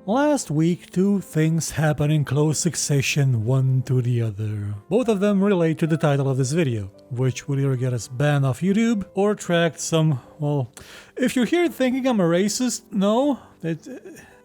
Last week, two things happened in close succession, one to the other. Both of them relate to the title of this video, which will either get us banned off YouTube or attract some, well, if you're here thinking I'm a racist, no,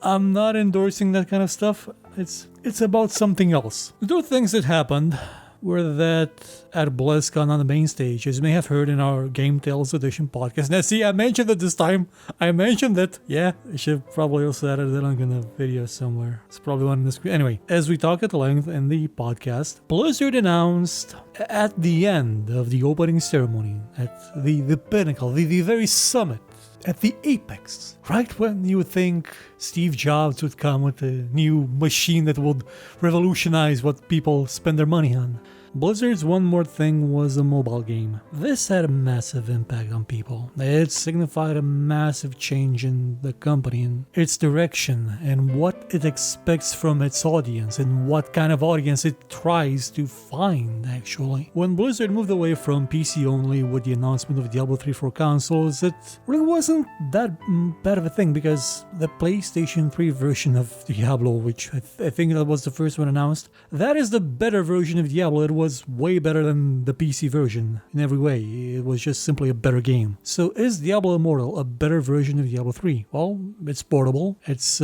I'm not endorsing that kind of stuff. It's about something else. The two things that happened were that at BlizzCon on the main stage, as you may have heard in our Game Tales Edition podcast. Now see, I mentioned it this time. I mentioned it. Yeah, I should probably also add it in a video somewhere. It's probably one on the screen. Anyway, as we talked at length in the podcast, Blizzard announced at the end of the opening ceremony, at the pinnacle, the very summit, at the apex, right when you would think Steve Jobs would come with a new machine that would revolutionize what people spend their money on. Blizzard's one more thing was a mobile game. This had a massive impact on people. It signified a massive change in the company and its direction and what it expects from its audience and what kind of audience it tries to find, actually. When Blizzard moved away from PC only with the announcement of Diablo III for consoles, it really wasn't that bad of a thing because the PlayStation 3 version of Diablo, which I think that was the first one announced, that is the better version of Diablo. It was way better than the PC version in every way. It was just simply a better game. So is Diablo Immortal a better version of Diablo 3? Well, it's portable. It's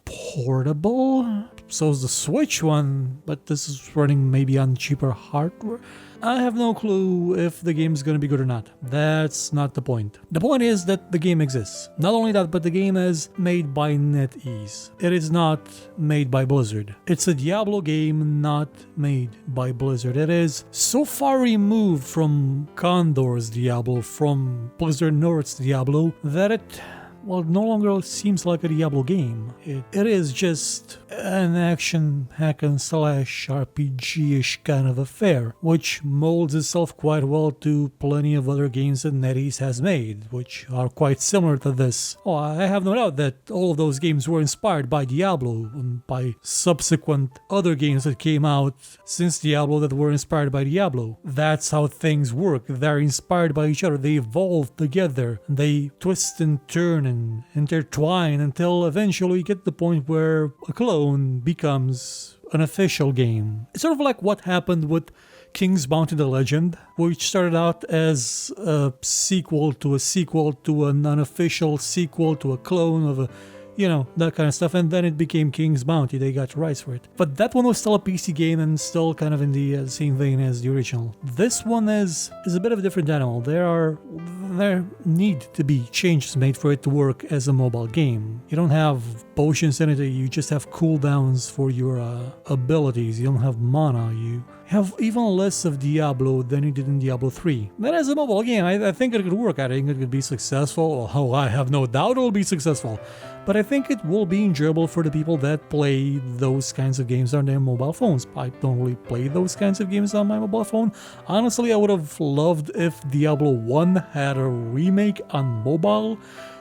portable. So is the Switch one, but this is running maybe on cheaper hardware. I have no clue if the game is going to be good or not. That's not the point. The point is that the game exists. Not only that, but the game is made by NetEase. It is not made by Blizzard. It's a Diablo game not made by Blizzard. It is so far removed from Condor's Diablo, from Blizzard North's Diablo, that it no longer seems like a Diablo game. It is just an action hack and slash RPG-ish kind of affair, which molds itself quite well to plenty of other games that NetEase has made, which are quite similar to this. Oh, I have no doubt that all of those games were inspired by Diablo and by subsequent other games that came out since Diablo that were inspired by Diablo. That's how things work. They're inspired by each other. They evolve together. They twist and turn and intertwine until eventually you get to the point where a clone becomes an official game. It's sort of like what happened with King's Bounty: The Legend, which started out as a sequel to an unofficial sequel to a clone of a, that kind of stuff, and then it became King's Bounty. They got rights for it. But that one was still a PC game and still kind of in the same vein as the original. This one is a bit of a different animal. There need to be changes made for it to work as a mobile game. You don't have potions in it, you just have cooldowns for your abilities. You don't have mana, you have even less of Diablo than you did in Diablo 3. That as a mobile game, I think it could work. I think it could be successful. Oh, I have no doubt it will be successful. But I think it will be enjoyable for the people that play those kinds of games on their mobile phones. I don't really play those kinds of games on my mobile phone. Honestly, I would have loved if Diablo 1 had a remake on mobile,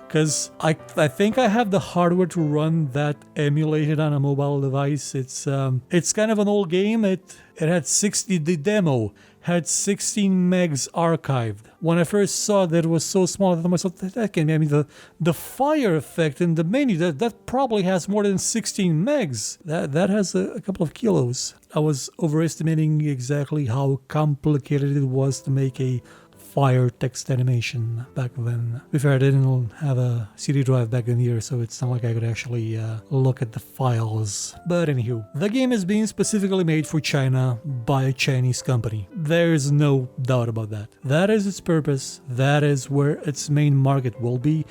because I think I have the hardware to run that emulated on a mobile device. It's kind of an old game. It had the demo had 16 megs archived. When I first saw that it was so small, I thought to myself, that can be, the fire effect in the menu, that probably has more than 16 megs. That has a couple of kilos. I was overestimating exactly how complicated it was to make a fire text animation back then. To be fair, I didn't have a CD drive back then either, so it's not like I could actually look at the files. But anywho, the game is being specifically made for China by a Chinese company. There's no doubt about that. That is its purpose. That is where its main market will be.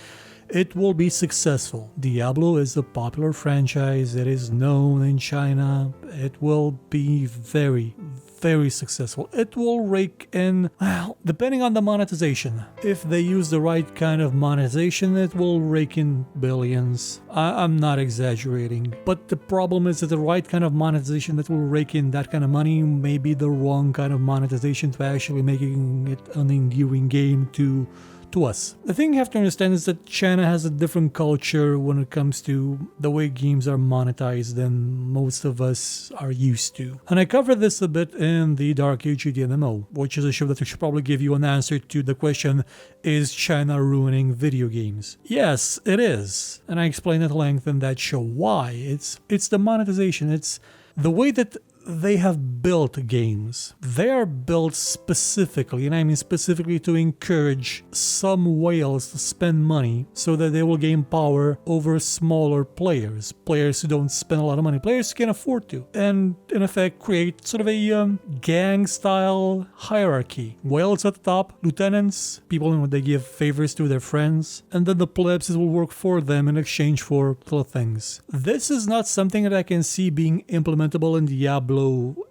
It will be successful. Diablo is a popular franchise. It is known in China. It will be very, very successful. It will rake in, well, depending on the monetization. If they use the right kind of monetization, it will rake in billions. I'm not exaggerating. But the problem is that the right kind of monetization that will rake in that kind of money may be the wrong kind of monetization to actually making it an enduring game to to us. The thing you have to understand is that China has a different culture when it comes to the way games are monetized than most of us are used to. And I covered this a bit in the Dark Age MMO, which is a show that should probably give you an answer to the question, is China ruining video games? Yes, it is. And I explain at length in that show why. It's the monetization. It's the way that they have built games. They are built specifically, and I mean specifically, to encourage some whales to spend money so that they will gain power over smaller players who don't spend a lot of money, players who can afford to, and in effect create sort of a gang-style hierarchy. Whales at the top, lieutenants, people who they give favors to their friends, and then the plebs will work for them in exchange for little things. This is not something that I can see being implementable in Diablo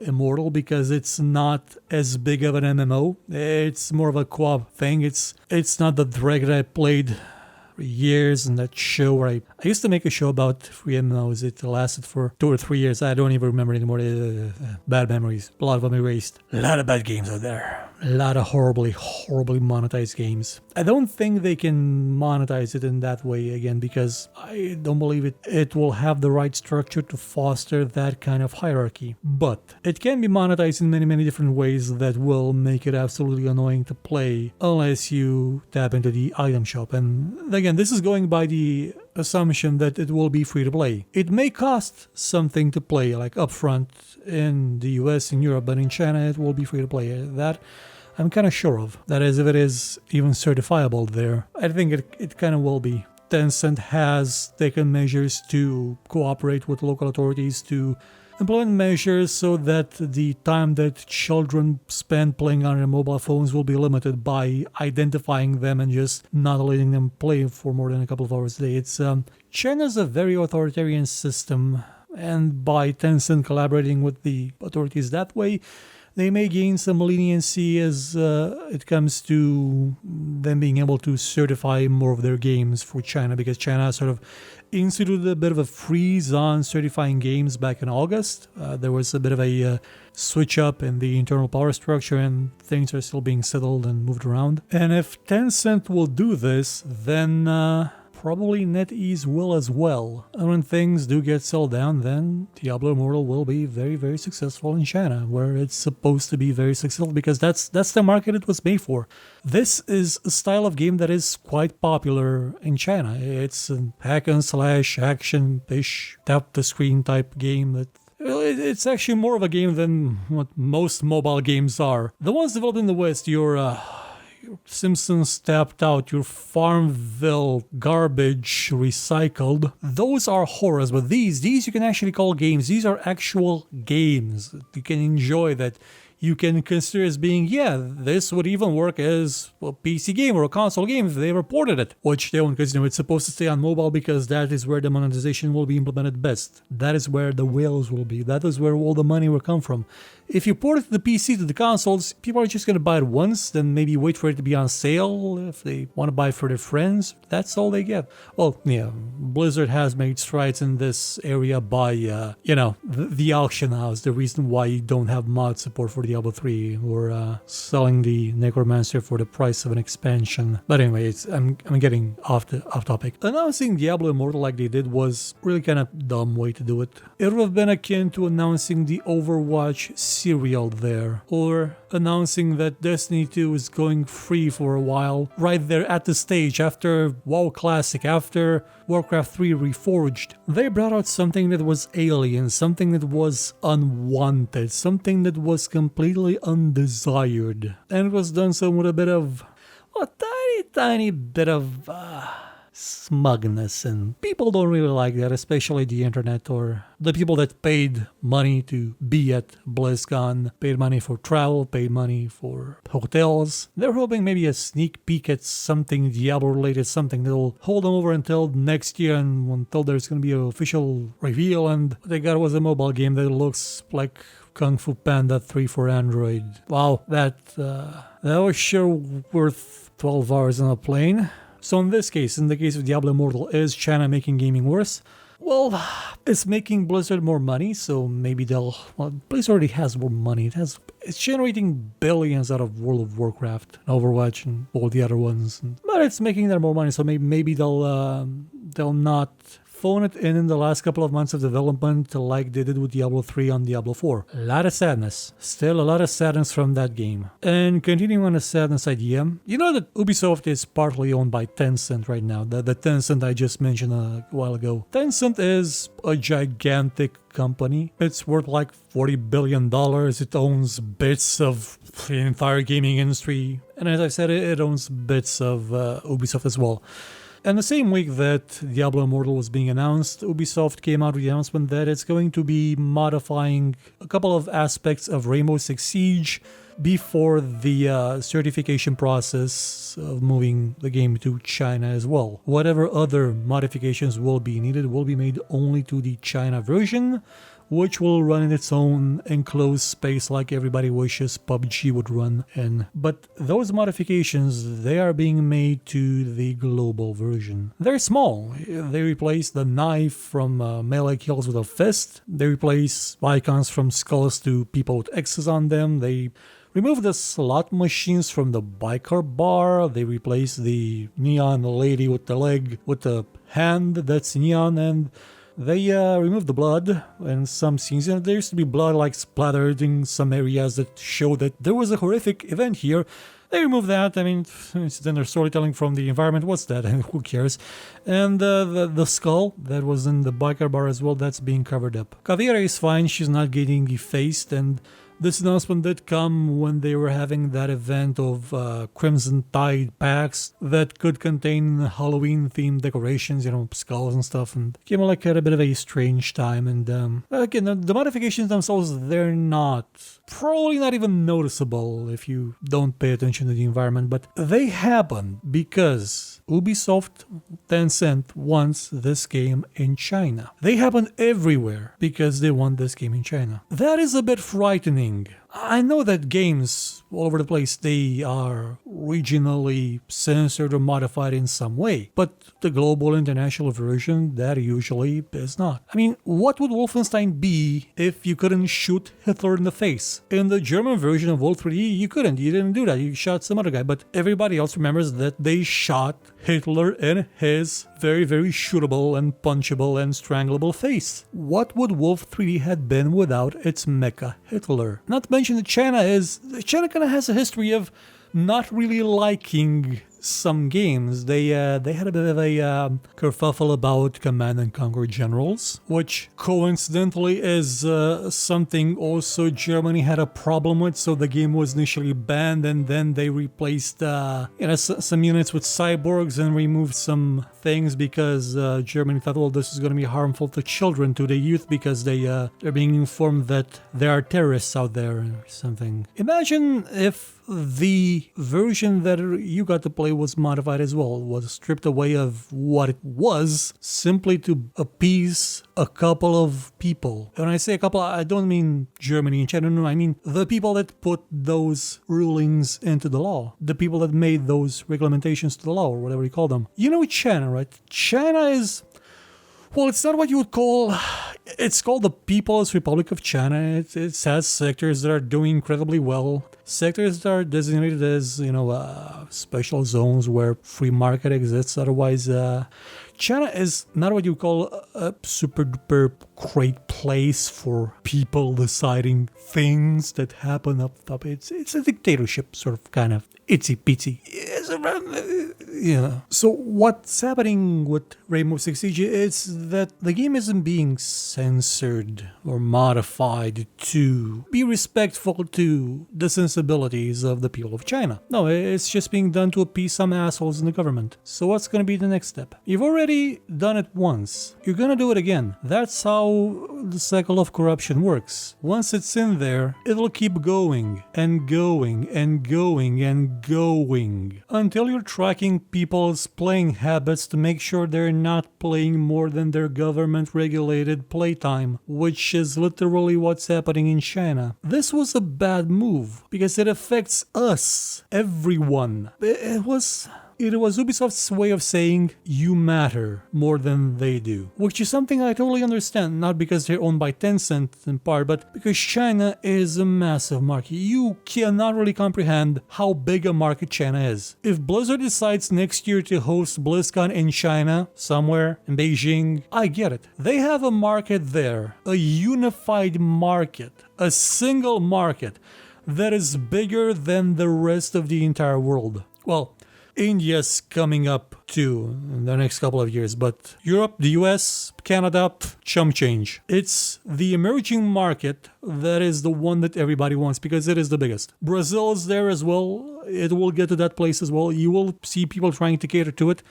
Immortal because it's not as big of an MMO. It's more of a co-op thing. It's not the Dragon I played for years and that show where I used to make a show about free MMOs. It lasted for 2 or 3 years. I don't even remember anymore. Bad memories. A lot of them erased. A lot of bad games out there. A lot of horribly monetized games. I don't think they can monetize it in that way again because I don't believe it will have the right structure to foster that kind of hierarchy. But it can be monetized in many different ways that will make it absolutely annoying to play unless you tap into the item shop. And again, this is going by the assumption that it will be free to play. It may cost something to play, like upfront in the US and Europe, but in China it will be free to play. That I'm kind of sure of. That is, if it is even certifiable there. I think it kind of will be. Tencent has taken measures to cooperate with local authorities to implement measures so that the time that children spend playing on their mobile phones will be limited by identifying them and just not letting them play for more than a couple of hours a day. It's China's a very authoritarian system, and by Tencent collaborating with the authorities that way, they may gain some leniency as it comes to them being able to certify more of their games for China, because China sort of instituted a bit of a freeze on certifying games back in August. There was a bit of a switch up in the internal power structure and things are still being settled and moved around. And if Tencent will do this, then probably NetEase will as well. And when things do get settled down, then Diablo Immortal will be very successful in China, where it's supposed to be very successful because that's the market it was made for. This is a style of game that is quite popular in China. It's a hack and slash, action-ish, tap the screen type game that it's actually more of a game than what most mobile games are. The ones developed in the West, your Simpsons Tapped Out, your Farmville garbage recycled, those are horrors, but these you can actually call games. These are actual games you can enjoy, that you can consider as being, yeah, this would even work as a PC game or a console game if they reported it, which they won't, because it's supposed to stay on mobile because that is where the monetization will be implemented best. That is where the whales will be. That is where all the money will come from. If you port it to the PC, to the consoles, people are just going to buy it once, then maybe wait for it to be on sale if they want to buy it for their friends. That's all they get. Well, yeah, Blizzard has made strides in this area by, the auction house, the reason why you don't have mod support for Diablo 3 or selling the Necromancer for the price of an expansion. But anyway, I'm getting off topic. Announcing Diablo Immortal like they did was really kind of dumb way to do it. It would have been akin to announcing the Overwatch serial there, or announcing that Destiny 2 is going free for a while right there at the stage after WoW Classic, after Warcraft 3 Reforged. They brought out something that was alien, something that was unwanted, something that was completely undesired, and it was done so with a bit of a tiny bit of smugness, and people don't really like that, especially the internet or the people that paid money to be at BlizzCon, paid money for travel, paid money for hotels. They're hoping maybe a sneak peek at something Diablo related, something that'll hold them over until next year and until there's going to be an official reveal, and what they got was a mobile game that looks like Kung Fu Panda 3 for Android. Wow, that was sure worth 12 hours on a plane. So in this case, in the case of Diablo Immortal, is China making gaming worse? Well, it's making Blizzard more money, so maybe they'll... Well, Blizzard already has more money. It's generating billions out of World of Warcraft, Overwatch, and all the other ones. But it's making them more money, so maybe they'll not phone it in the last couple of months of development like they did with Diablo 3 on Diablo 4. A lot of sadness. Still a lot of sadness from that game. And continuing on the sadness idea, you know that Ubisoft is partly owned by Tencent right now. The Tencent I just mentioned a while ago. Tencent is a gigantic company. It's worth like $40 billion. It owns bits of the entire gaming industry. And as I said, it owns bits of Ubisoft as well. And the same week that Diablo Immortal was being announced, Ubisoft came out with the announcement that it's going to be modifying a couple of aspects of Rainbow Six Siege before the certification process of moving the game to China as well. Whatever other modifications will be needed will be made only to the China version, which will run in its own enclosed space like everybody wishes PUBG would run in. But those modifications, they are being made to the global version. They're small. They replace the knife from melee kills with a fist. They replace icons from skulls to people with X's on them. They remove the slot machines from the biker bar. They replace the neon lady with the leg with the hand that's neon, and they removed the blood in some scenes. And there used to be blood like splattered in some areas that show that there was a horrific event here. They removed that. I mean, it's then their storytelling from the environment. What's that? And who cares? And the skull that was in the biker bar as well, that's being covered up. Caveira is fine. She's not getting effaced. And this announcement did come when they were having that event of Crimson Tide packs that could contain Halloween-themed decorations, you know, skulls and stuff, and came like at a bit of a strange time. And again, the modifications themselves, they're probably not even noticeable if you don't pay attention to the environment, but they happen because Ubisoft Tencent wants this game in China. They happen everywhere because they want this game in China. That is a bit frightening. I know that games all over the place, they are regionally censored or modified in some way, but the global international version, that usually is not. I mean, what would Wolfenstein be if you couldn't shoot Hitler in the face? In the German version of Wolf 3D, you couldn't. You didn't do that. You shot some other guy, but everybody else remembers that they shot Hitler in his very, very shootable and punchable and strangleable face. What would Wolf 3D have been without its mecha Hitler? Not to mention that China kind of has a history of not really liking some games. They had a bit of a kerfuffle about Command and Conquer Generals, which coincidentally is something also Germany had a problem with, so the game was initially banned, and then they replaced some units with cyborgs and removed some things because Germany thought, well, this is going to be harmful to children, to the youth, because they're being informed that there are terrorists out there or something. Imagine if the version that you got to play was modified as well, was stripped away of what it was, simply to appease a couple of people. When I say a couple, I don't mean Germany and China, no, I mean the people that put those rulings into the law, the people that made those regulations to the law, or whatever you call them. You know China, right? China is... Well, it's not what you would call... It's called the People's Republic of China. It has sectors that are doing incredibly well. Sectors that are designated as, special zones where free market exists. Otherwise, China is not what you call a super duper great place for people deciding things that happen up top. It's a dictatorship, sort of, kind of itsy bitsy. So what's happening with Rainbow Six Siege is that the game isn't being censored or modified to be respectful to the sensibilities of the people of China. No, it's just being done to appease some assholes in the government. So what's going to be the next step? You've already done it once. You're going to do it again. That's how the cycle of corruption works. Once it's in there, it'll keep going and going and going and going until you're tracking people's playing habits to make sure they're not playing more than their government-regulated playtime, which is literally what's happening in China. This was a bad move because it affects us, everyone. It was... it was Ubisoft's way of saying you matter more than they do, which is something I totally understand, not because they're owned by Tencent in part, but because China is a massive market. You cannot really comprehend how big a market China is. If Blizzard decides next year to host BlizzCon in China, somewhere in Beijing, I get it. They have a market there, a unified market, a single market that is bigger than the rest of the entire world. Well, India's coming up too in the next couple of years, but Europe, the US, Canada, chump change. It's the emerging market that is the one that everybody wants because it is the biggest. Brazil is there as well. It will get to that place as well. You will see people trying to cater to it.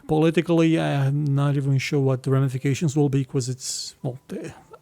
Politically, I'm not even sure what the ramifications will be because it's, well,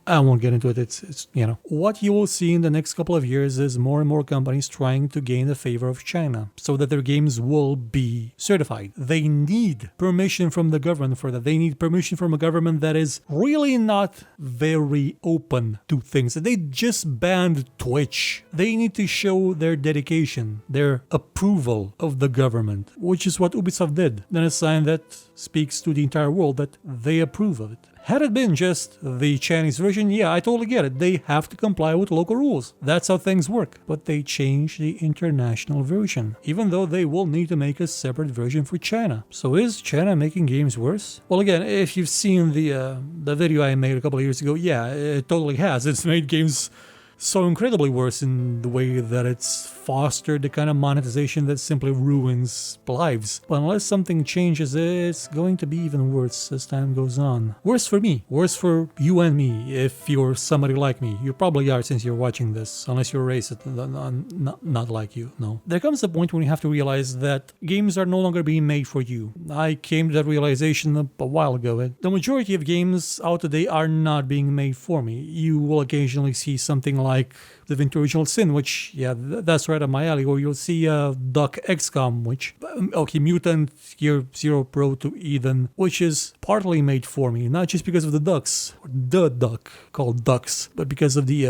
I won't get into it. It's what you will see in the next couple of years is more and more companies trying to gain the favor of China so that their games will be certified. They need permission from the government for that. They need permission from a government that is really not very open to things. They just banned Twitch. They need to show their dedication, their approval of the government, which is what Ubisoft did. Then a sign that speaks to the entire world that they approve of it. Had it been just the Chinese version, yeah, I totally get it. They have to comply with local rules. That's how things work. But they changed the international version, even though they will need to make a separate version for China. So is China making games worse? Well, again, if you've seen the video I made a couple of years ago, yeah, it totally has. It's made games so incredibly worse in the way that it's fostered the kind of monetization that simply ruins lives. But unless something changes, it's going to be even worse as time goes on. Worse for me. Worse for you and me, if you're somebody like me. You probably are since you're watching this, unless you're racist. Not like you, no. There comes a point when you have to realize that games are no longer being made for you. I came to that realization a while ago. The majority of games out today are not being made for me. You will occasionally see something like the Original Sin, which, yeah, that's right up my alley, or you'll see Duck XCOM, which, okay, Mutant Year Zero Pro to Eden, which is partly made for me, not just because of the ducks, or the duck called ducks, but because of the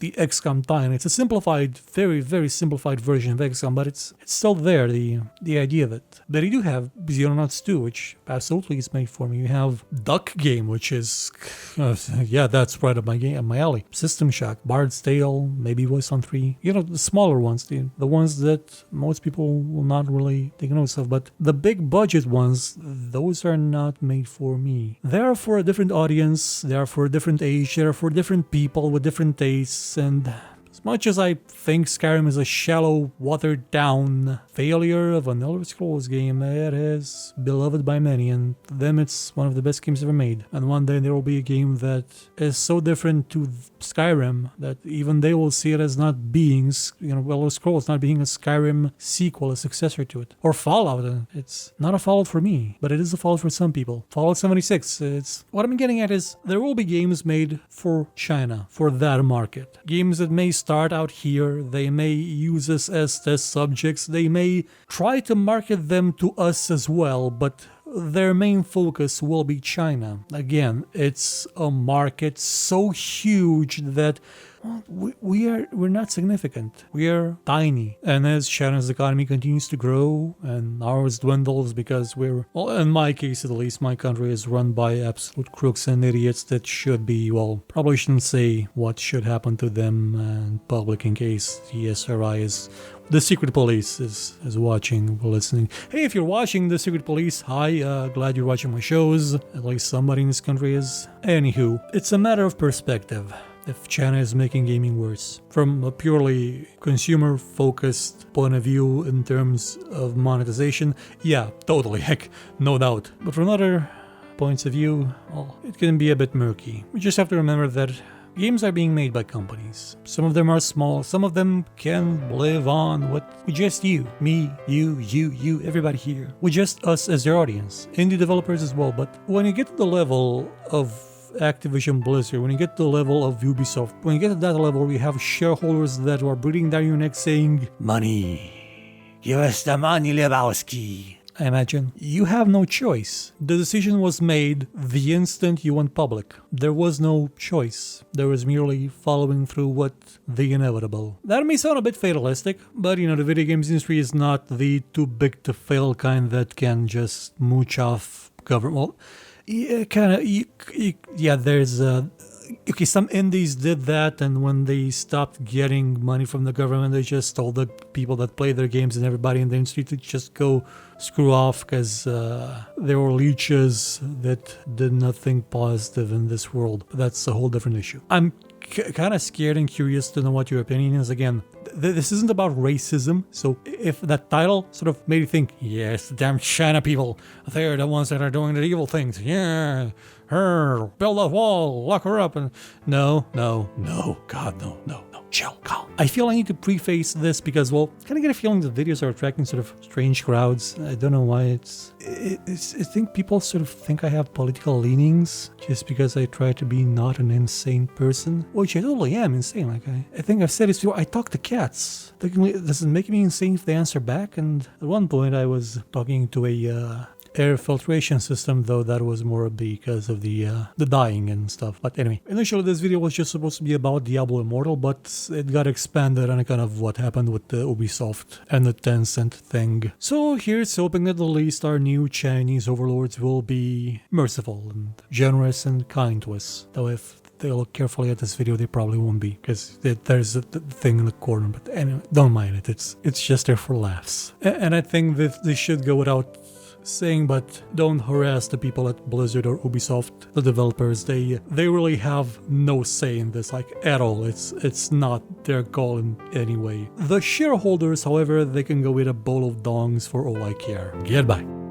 XCOM tie. It's a simplified, very, very simplified version of XCOM, but it's still there, the idea of it. But you do have Xenonauts 2, which absolutely is made for me. You have Duck Game, which is, yeah, that's right up my alley. System Shock, Bard's Tale, maybe Wasteland 3. The smaller ones, the ones that most people will not really take notice of. But the big budget ones, those are not made for me. They are for a different audience, they are for a different age, they are for different people with different tastes. And as much as I think Skyrim is a shallow, watered-down failure of an Elder Scrolls game, it is beloved by many, and to them it's one of the best games ever made. And one day there will be a game that is so different to Skyrim that even they will see it as not being, Elder Scrolls not being a Skyrim sequel, a successor to it. Or Fallout. It's not a Fallout for me, but it is a Fallout for some people. Fallout 76. What I'm getting at is there will be games made for China, for that market. Games that may start out here, they may use us as test subjects, they may try to market them to us as well, but their main focus will be China. Again, it's a market so huge that we're not significant. We are tiny. And as China's economy continues to grow and ours dwindles because we're, well, in my case at least, my country is run by absolute crooks and idiots that should be, well, probably shouldn't say what should happen to them in public in case the SRI is, the secret police is watching or listening. Hey, if you're watching the secret police, hi, glad you're watching my shows. At least somebody in this country is. Anywho, it's a matter of perspective. If China is making gaming worse. From a purely consumer-focused point of view in terms of monetization, yeah, totally, heck, no doubt. But from other points of view, well, it can be a bit murky. We just have to remember that games are being made by companies. Some of them are small, some of them can live on with just you, me, you, everybody here. With just us as their audience. Indie developers as well, but when you get to the level of Activision Blizzard, when you get to the level of Ubisoft, when you get to that level where you have shareholders that are breathing down your neck saying, money, give us the money, Lebowski. I imagine. You have no choice. The decision was made the instant you went public. There was no choice. There was merely following through what the inevitable. That may sound a bit fatalistic, but the video games industry is not the too big to fail kind that can just mooch off government. Well, yeah, there's okay, some indies did that, and when they stopped getting money from the government, they just told the people that play their games and everybody in the industry to just go screw off, because there were leeches that did nothing positive in this world. But that's a whole different issue. I'm kind of scared and curious to know what your opinion is. Again, this isn't about racism, so if that title sort of made you think, yes, the damn China people, they're the ones that are doing the evil things, yeah, her, build a wall, lock her up, and no, God, no, chill, calm. I feel I need to preface this because, well, I kind of get a feeling that videos are attracting sort of strange crowds. I don't know why. I think people sort of think I have political leanings just because I try to be not an insane person, which I totally am insane. Like, I think I've said this before, I talk to cats. Does it make me insane if they answer back? And at one point I was talking to a air filtration system, though that was more because of the dying and stuff. But anyway, initially this video was just supposed to be about Diablo Immortal, but it got expanded on kind of what happened with the Ubisoft and the Tencent thing. So here's hoping that at least our new Chinese overlords will be merciful and generous and kind to us. Though if they look carefully at this video, they probably won't be, because there's a thing in the corner. But anyway, don't mind it. It's just there for laughs. And I think that this should go without saying, but don't harass the people at Blizzard or Ubisoft, the developers. They really have no say in this, like, at all. It's not their call in any way. The shareholders, however, they can go eat a bowl of dongs for all I care. Goodbye.